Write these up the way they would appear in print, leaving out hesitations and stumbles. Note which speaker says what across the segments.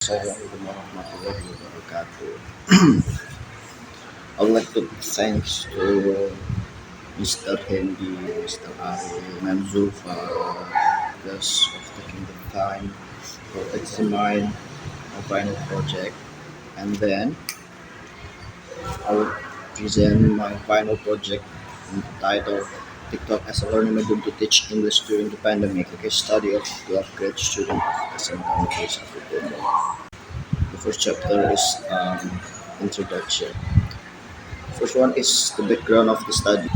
Speaker 1: Assalamualaikum warahmatullahi wabarakatuh. I would like to thanks to Mr. Hendy, Mr. Ari, and Zulfa because of taking the time to examine my final project. And then I will present my final project entitled TikTok as a learning medium to teach English during the pandemic, a case study of 12th grade student of the same countries. The first chapter is introduction. First one is the background of the study.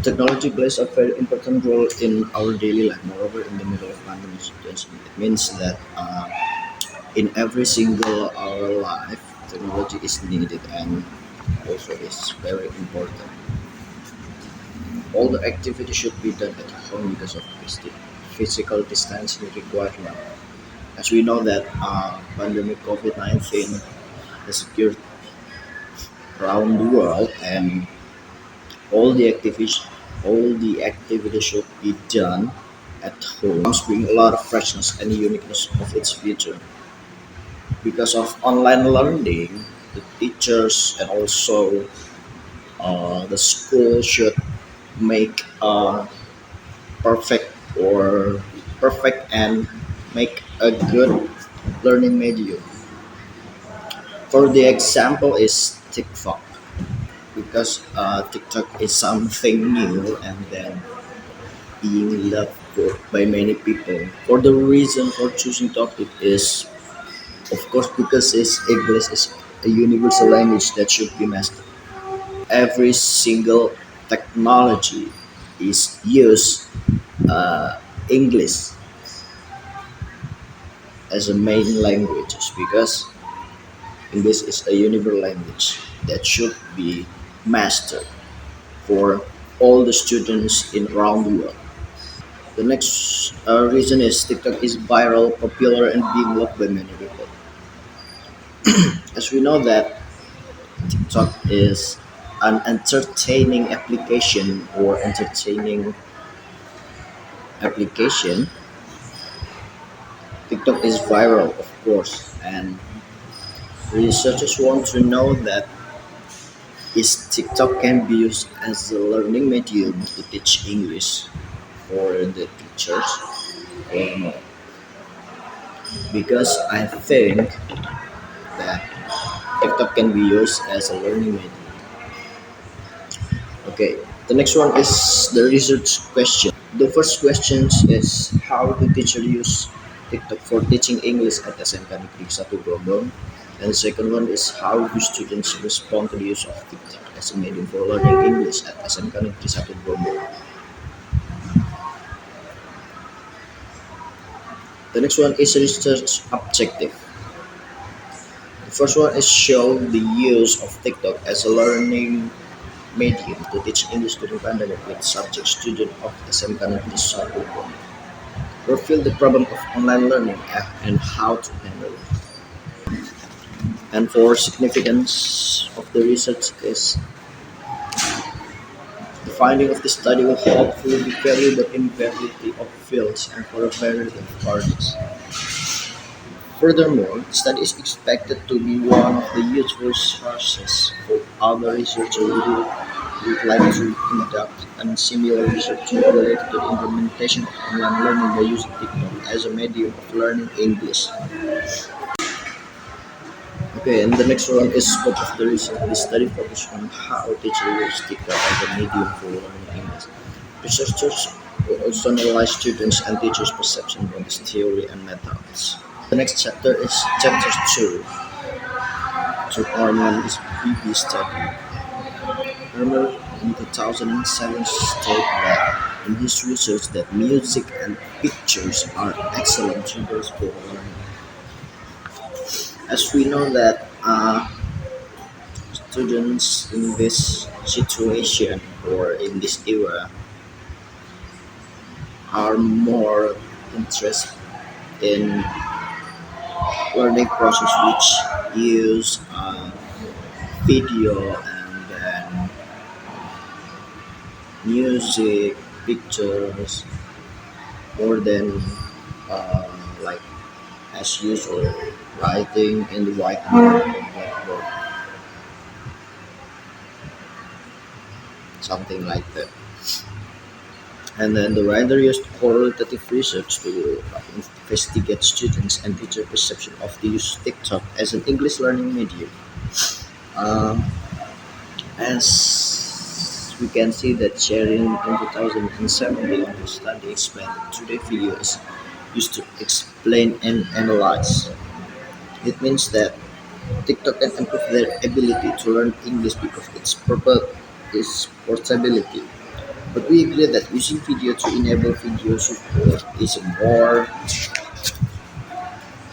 Speaker 1: Technology plays a very important role in our daily life. Moreover, in the middle of pandemic situation, it means that in every single our life, technology is needed and also is very important. All the activity should be done at home because of physical distancing requirement. As we know that pandemic COVID-19 has occurred around the world and all the activities all the activities should be done at home must bring a lot of freshness and uniqueness of its future. Because of online learning, the teachers and also the school should make a perfect or perfect and make a good learning medium. For the example is TikTok because TikTok is something new and then being loved by many people. For the reason for choosing topic is, of course, because English is a universal language that should be mastered. Every single technology is use English as a main language because English is a universal language that should be mastered for all the students in around the world. The next reason is TikTok is viral, popular, and being loved by many people. As we know that TikTok is an entertaining application or entertaining application. TikTok is viral, of course, and researchers want to know that is TikTok can be used as a learning medium to teach English for the teachers or not. Because I think that TikTok can be used as a learning medium. Okay, the next one is the research question. The first question is how do teachers use TikTok for teaching English at SMK Negeri 1 Brombong? And the second one is how do students respond to the use of TikTok as a medium for learning English at SMK Negeri 1 Brombong? The next one is research objective. The first one is show the use of TikTok as a learning medium to teach English during pandemic with subject student of SMK Negeri 1 Brombong. Reveal the problem of online learning and how to handle it. And for significance of the research is the finding of the study will hopefully be valuable in variety of fields and for a variety of parties. Furthermore, the study is expected to be one of the useful sources for other researchers who would like to conduct a similar research related to the implementation of online learning by using TikTok as a medium of learning English. Okay, and the next one is scope of the research. The study focused on how teachers use TikTok as a medium for learning English. Researchers will also analyze students and teachers' perception about this theory and methods. The next chapter is chapter 2. To Arman is BB study. Arman in 2007 stated that in his research that music and pictures are excellent tools for learning. As we know that students in this situation or in this era are more interested in learning process which use video and then music, pictures more than like as usual, writing in the whiteboard or blackboard, something like that. And then the writer used qualitative research to investigate students and teacher perception of the use of TikTok as an English learning medium. Um, as we can see that sharing in 2007 belonged to study explained that today video is used to explain and analyze. It means that TikTok can improve their ability to learn English because its portability. But we agree that using video to enable video support is a more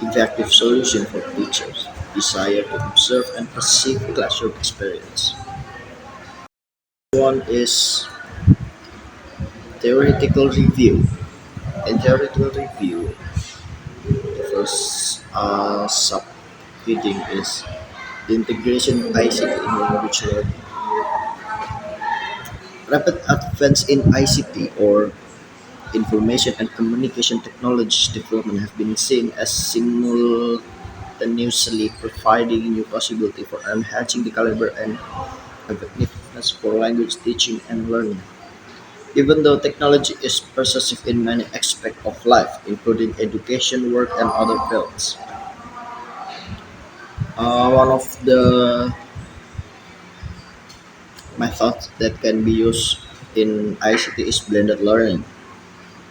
Speaker 1: effective solution for teachers' desire to observe and perceive classroom experience. One is theoretical review. In theoretical review, the first subheading is the integration of ICT in language learning. Rapid advance in ICT or information and communication technologies development have been seen as simultaneously providing new possibility for enhancing the caliber and effectiveness for language teaching and learning. Even though technology is pervasive in many aspects of life, including education, work, and other fields, one of the methods that can be used in ICT is blended learning,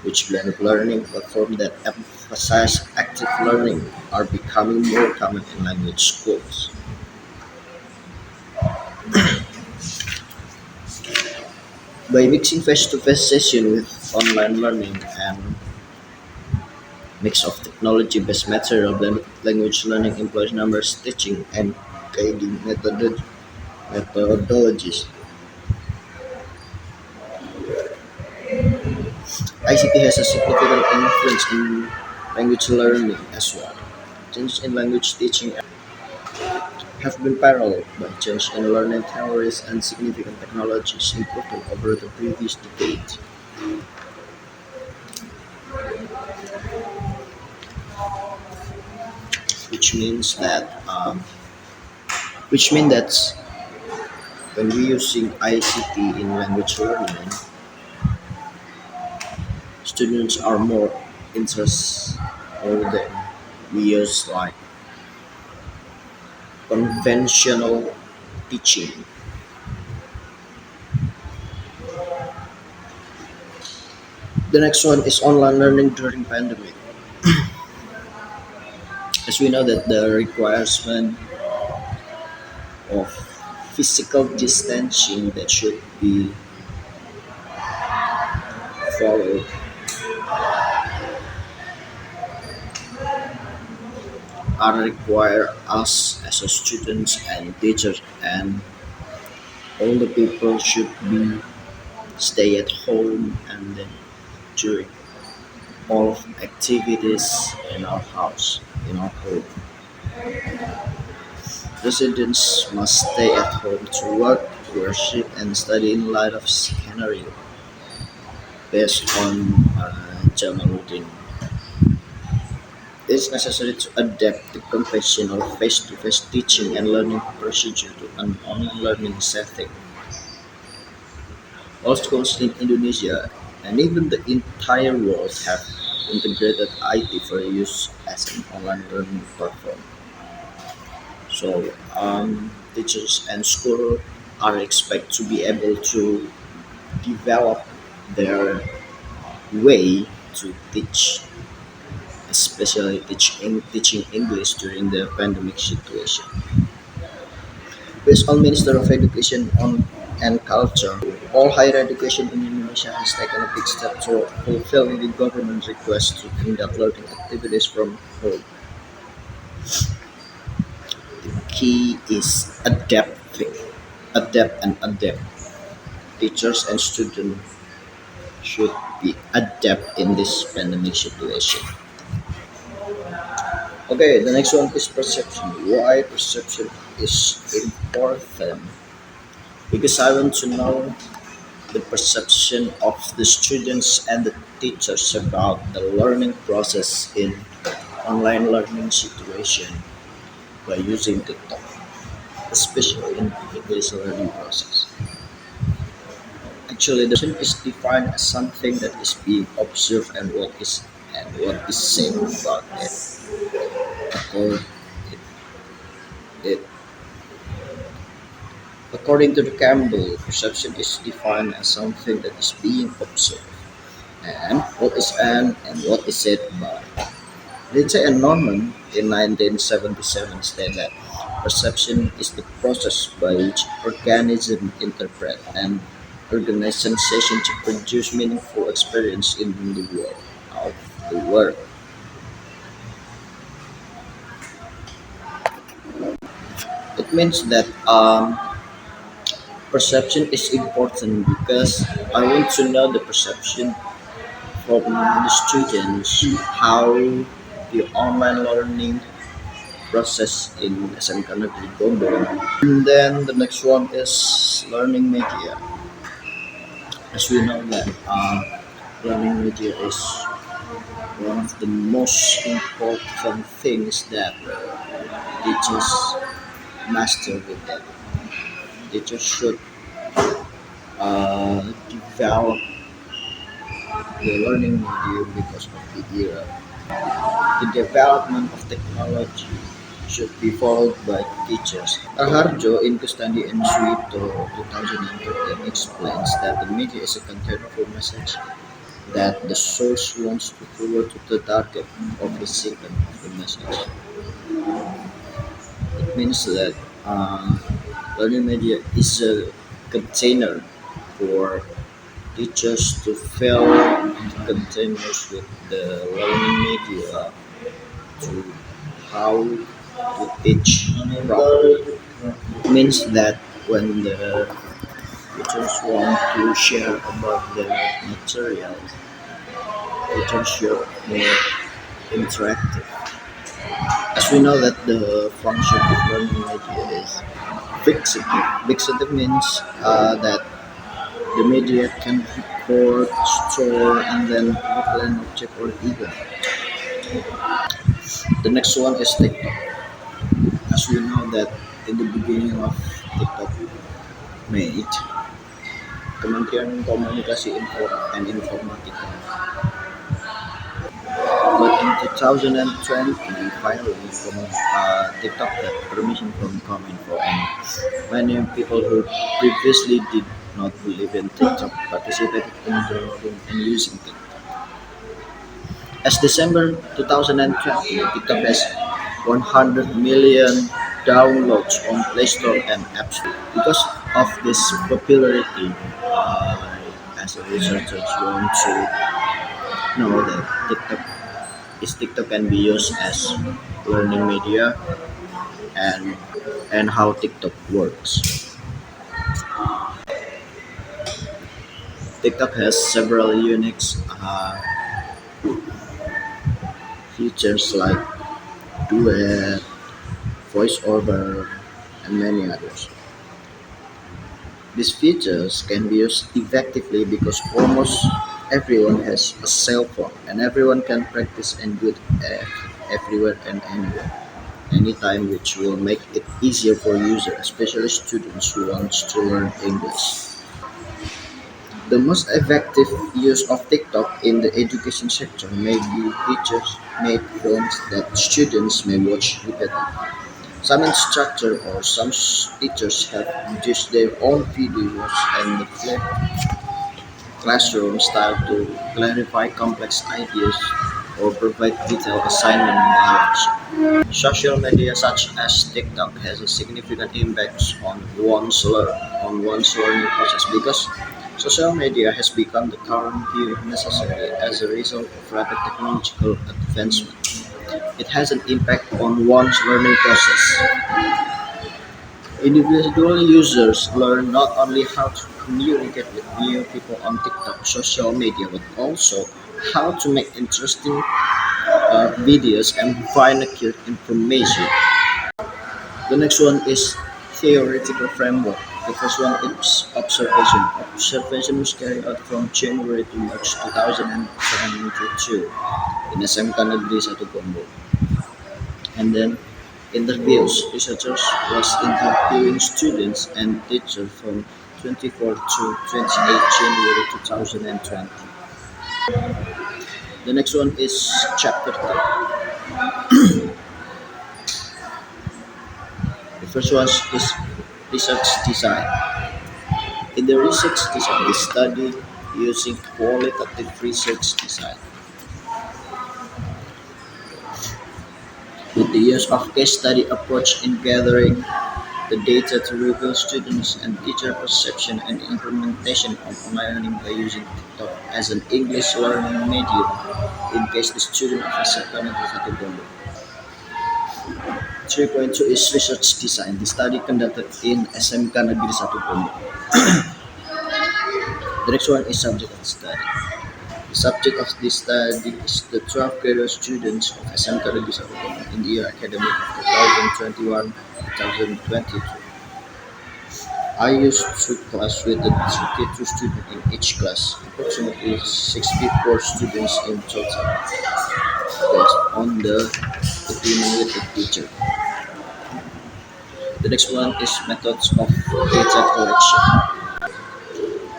Speaker 1: which blended learning platforms that emphasize active learning are becoming more common in language schools. By mixing face-to-face session with online learning and mix of technology-based material, blended language learning employs numerous teaching and guiding methodologies. ICT has a significant influence in language learning as well. Changes in language teaching have been paralleled by change in learning theories and significant technologies improvement over the previous decade, which means that which means that when we using ICT in language learning, students are more interested or than we use like conventional teaching. The next one is online learning during pandemic. As we know that the requirement of physical distancing that should be followed are require us as a students and teachers and all the people should be stay at home and then during all of activities in our house, in our home. Residents must stay at home to work, worship, and study in light of scenario based on Jamaluddin. It is necessary to adapt the conventional face-to-face teaching and learning procedure to an online learning setting. All schools in Indonesia and even the entire world have integrated IT for use as an online learning platform. So, teachers and school are expected to be able to develop their way to teach, especially teaching English during the pandemic situation. Based on Minister of Education and Culture, all higher education in Indonesia has taken a big step to fulfill the government request to conduct learning activities from home. Key is adapt. Teachers and students should be adept in this pandemic situation. Okay, the next one is perception. Why perception is important? Because I want to know the perception of the students and the teachers about the learning process in online learning situation by using TikTok, especially in English learning process. Actually, the person is defined as something that is being observed and what is said about it. According, it, according to the Campbell, perception is defined as something that is being observed and what is said by. Lindsay and Norman in 1977 stated that perception is the process by which organisms interpret and organize sensation to produce meaningful experience in the world of the world. It means that perception is important because I want to know the perception from the students how the online learning process in SMK Negeri Gombong. And then the next one is learning media. As we know that learning media is one of the most important things that teachers master with them. Teachers should develop the learning media because of the era. The development of technology should be followed by teachers. Raharjo in Kustandi and Suito 2013 explains that the media is a container for message that the source wants to forward to the target of the recipient of the message. It means that learning media is a container for teachers to fill the containers with the learning media to how to teach properly. It means that when the teachers want to share about the material, teachers should more interactive. As we know that the function of learning media is fixative. Fixative means that the media can record, store, and then replay an object or event. The next one is TikTok. As we know that in the beginning of TikTok made, Kementerian Komunikasi and Informatika. But in 2020, finally, TikTok got permission from Cominfo, and many people who previously did not believe in TikTok participated in downloading and using TikTok. As December 2020, TikTok has 100 million downloads on Play Store and App Store. Because of this popularity, as a researchers want to know that TikTok can be used as learning media and how TikTok works. TikTok has several unique features like duet, voiceover, and many others. These features can be used effectively because almost everyone has a cell phone and everyone can practice and do it everywhere and anywhere, anytime, which will make it easier for users, especially students who want to learn English. The most effective use of TikTok in the education sector may be teachers-made films that students may watch repeatedly. Some instructors or some teachers have used their own videos and the flip classroom style to clarify complex ideas or provide detailed assignment direction. Social media such as TikTok has a significant impact on one's learning process because social media has become the current view necessary as a result of rapid technological advancement. It has an impact on one's learning process. Individual users learn not only how to communicate with new people on TikTok social media, but also how to make interesting videos and find accurate information. The next one is theoretical framework. The first one is observation. Observation was carried out from January to March 2022 in SMK Negeri 1 Gombong. And then interviews. Researchers was interviewing students and teachers from 24 to 28 January 2020. The next one is chapter 2. The first one is research design. In the research design, we study using qualitative research design with the use of case study approach in gathering the data to reveal students and teacher perception and implementation of online learning by using TikTok as an English learning medium in case the student has a satu bundle. 3.2 is research design. The study conducted in SMK Negeri Satu Pondok. The next one is subject of the study. The subject of this study is the 12th grade students of SMK Negeri Satu Pondok in the year academic 2021-2022. I used to class with the 32 students in each class, approximately 64 students in total, based on the agreement with the teacher. The next one is methods of data collection.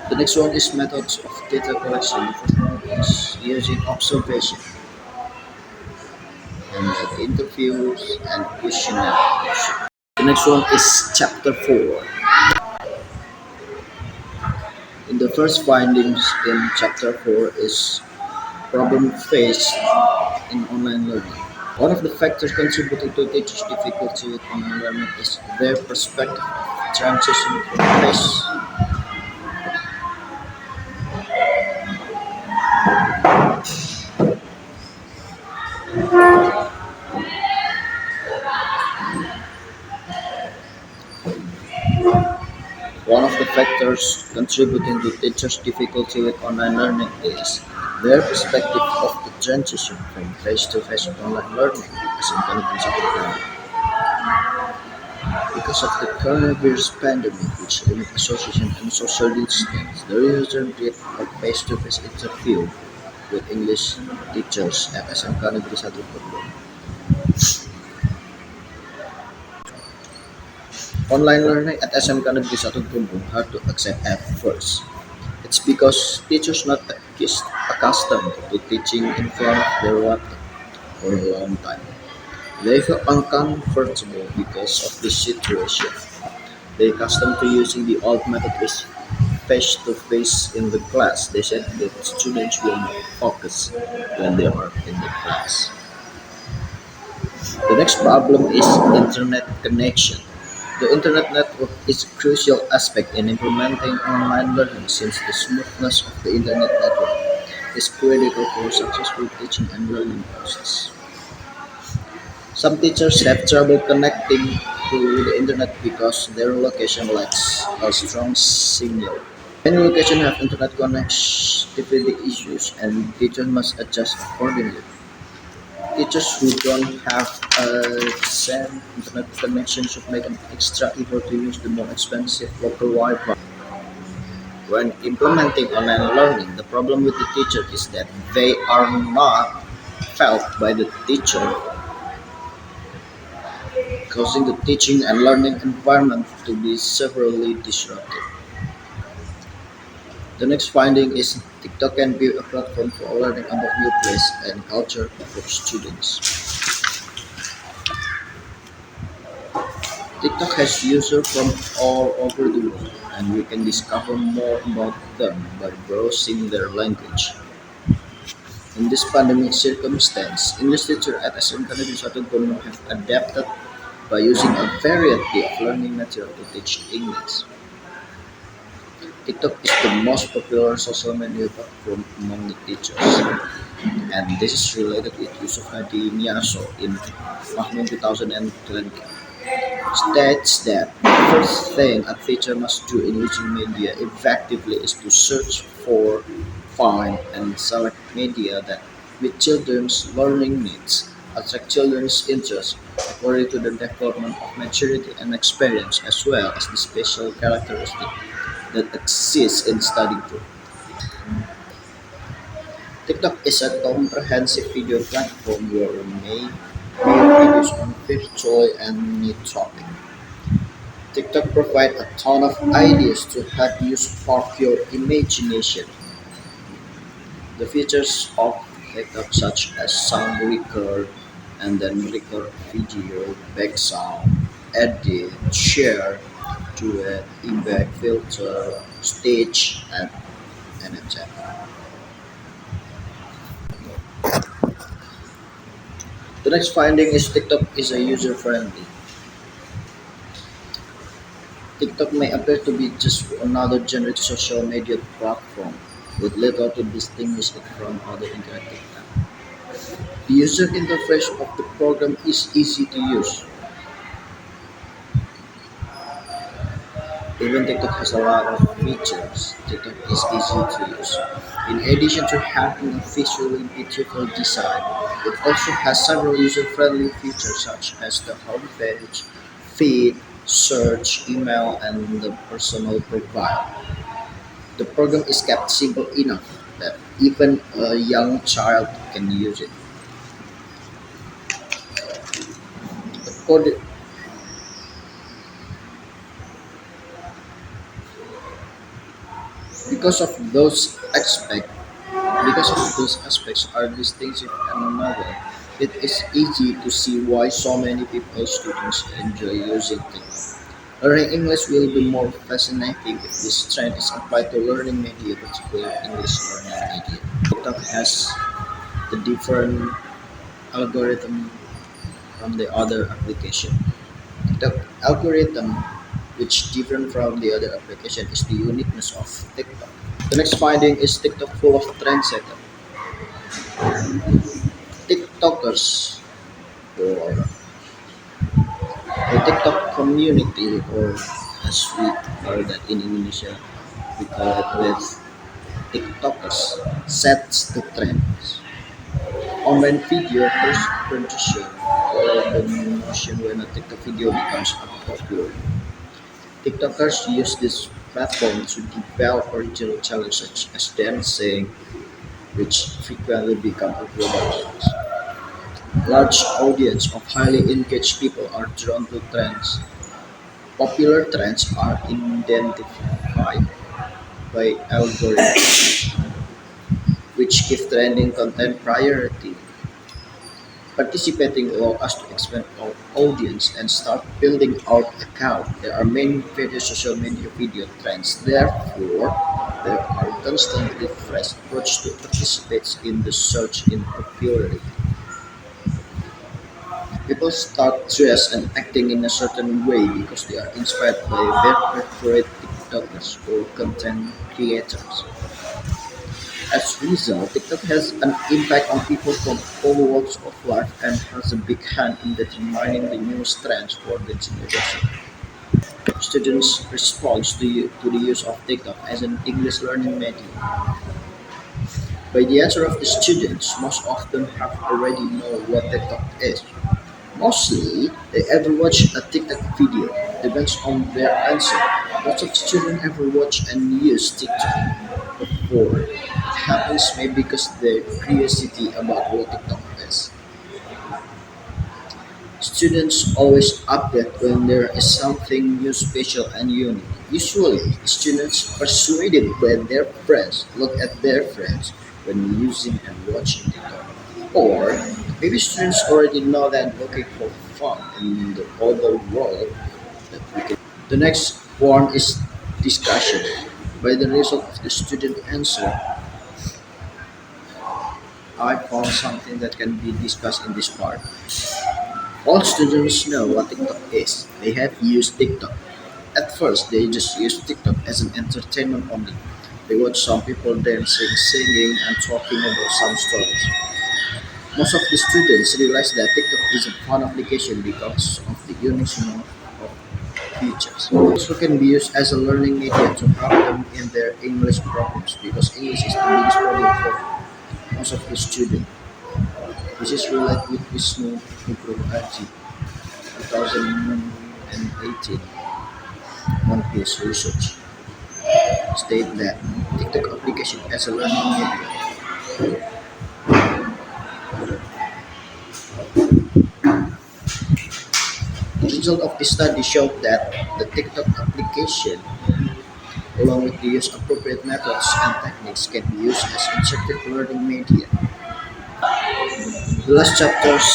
Speaker 1: The next one is methods of data collection. The first one is using observation and interviews and questionnaires. The next one is chapter 4. In the first findings in chapter 4 is problem faced in online learning. One of the factors contributing to teachers' difficulty with online learning is their perspective of transition from face. One of the factors contributing to teachers' difficulty with online learning is their perspective of the transition from face-to-face online learning as in because of the coronavirus pandemic, which limit association and social distance, the researcher did a face-to-face interview with English teachers at SMK Negeri 1 Pondok. Online learning at SMK Negeri 1 Pondok hard to accept at first. It's because teachers not accustomed to teaching in front of their laptop for a long time. They feel uncomfortable because of this situation. They accustomed to using the old method is face to face in the class. They said that students will not focus when they are in the class. The next problem is internet connection. The internet network is a crucial aspect in implementing online learning since the smoothness of the internet network is critical for successful teaching and learning process. Some teachers have trouble connecting to the internet because their location lacks a strong signal. Many locations have internet connectivity issues and teachers must adjust accordingly. Teachers who don't have a decent internet connection should make an extra effort to use the more expensive local Wi-Fi. When implementing online learning, the problem with the teacher is that they are not felt by the teacher, causing the teaching and learning environment to be severely disrupted. The next finding is TikTok can be a platform for learning about new place and culture for students. TikTok has users from all over the world, and we can discover more about them by browsing their language. In this pandemic circumstance, English teachers at SMK Negeri 1 Pondok have adapted by using a variety of learning material to teach English. TikTok is the most popular social media platform among the teachers, and this is related with Yusuf Hadi Miyaso in Mahmud 2020. States that the first thing a teacher must do in using media effectively is to search for, find, and select media that meet children's learning needs, attract children's interest according to their development of maturity and experience, as well as the special characteristics that exist in study group. TikTok is a comprehensive video platform where we may made videos on virtual and new topic. TikTok provide a ton of ideas to help you spark your imagination. The features of TikTok such as sound record and then record video, back sound, edit, share, duet, embed, filter, stage, and etc. The next finding is TikTok is a user-friendly. TikTok may appear to be just another generic social media platform with little to distinguish it from other interactive apps. The user interface of the program is easy to use. Even TikTok has a lot of features. TikTok is easy to use. In addition to having a visually beautiful design, it also has several user-friendly features such as the homepage, feed, search, email, and the personal profile. The program is kept simple enough that even a young child can use it. According, because of those aspects, because of those aspects are distinctive and novel, it is easy to see why so many people students enjoy using TikTok. Learning English will be more fascinating if this trend is applied to learning media, particularly English learning media. TikTok has the different algorithm from the other application. The algorithm, which different from the other application, is the uniqueness of TikTok. The next finding is TikTok full of trendsetters. TikTokers or the TikTok community, or as we call that in Indonesia, we call it with TikTokers, sets the trends. Online video first production or the notion when a TikTok video becomes popular. TikTokers use this platform to develop original challenges such as dancing, which frequently become a global trend. Large audience of highly engaged people are drawn to trends. Popular trends are identified by algorithms, which give trending content priority. Participating allows us to expand our audience and start building our account. There are many various social media video trends. Therefore, there are constantly fresh approaches to participate in the search in popularity. People start dress and acting in a certain way because they are inspired by their favorite TikTokers or content creators. As a result, TikTok has an impact on people from all walks of life and has a big hand in determining the newest trends for the generation. Students respond to the use of TikTok as an English learning medium. By the answer of the students, most often have already know what TikTok is. Mostly, they ever watch a TikTok video. Depends on their answer. Lots of students ever watch and use TikTok before. It happens maybe because their curiosity about what TikTok is. Students always update when there is something new, special, and unique. Usually, students persuaded by their friends look at their friends when using and watching TikTok. Or maybe students already know that looking for fun in the other world. The next one is discussion. By the result of the student answer, I found something that can be discussed in this part. All students know what TikTok is. They have used TikTok. At first, they just used TikTok as an entertainment only. They watch some people dancing, singing, and talking about some stories. Most of the students realize that TikTok is a fun application because of the uniqueness of features. It also can be used as a learning media to help them in their English problems because English is the biggest problem for most of the students. This is related with Wisnu Nugroho 2018 on his research state that TikTok application as a learning media. result of the study showed that the TikTok application, along with the use of appropriate methods and techniques, can be used as interactive learning media. The last chapters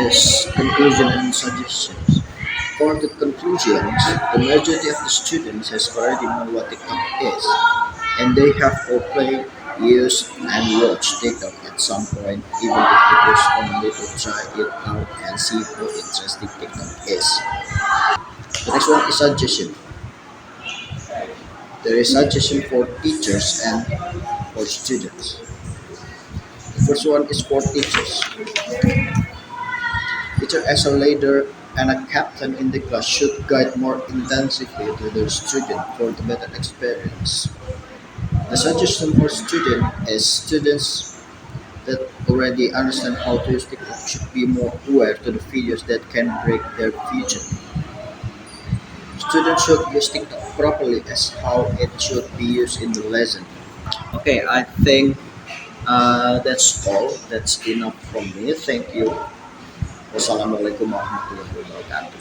Speaker 1: is conclusion and suggestions. For the conclusions, the majority of the students has already known what TikTok is, and they have all played, used, and watched TikTok at some point, even if it was only to try it out and see how interesting TikTok is. The next one is suggestion. There is suggestion for teachers and for students. The first one is for teachers. Teacher as a leader and a captain in the class should guide more intensively to their student for the better experience. The suggestion for student is students that already understand how to use TikTok should be more aware to the videos that can break their future. Students should use TikTok properly as how it should be used in the lesson. Okay, I think that's all. That's enough from me. Thank you. Wassalamualaikum warahmatullahi wabarakatuh.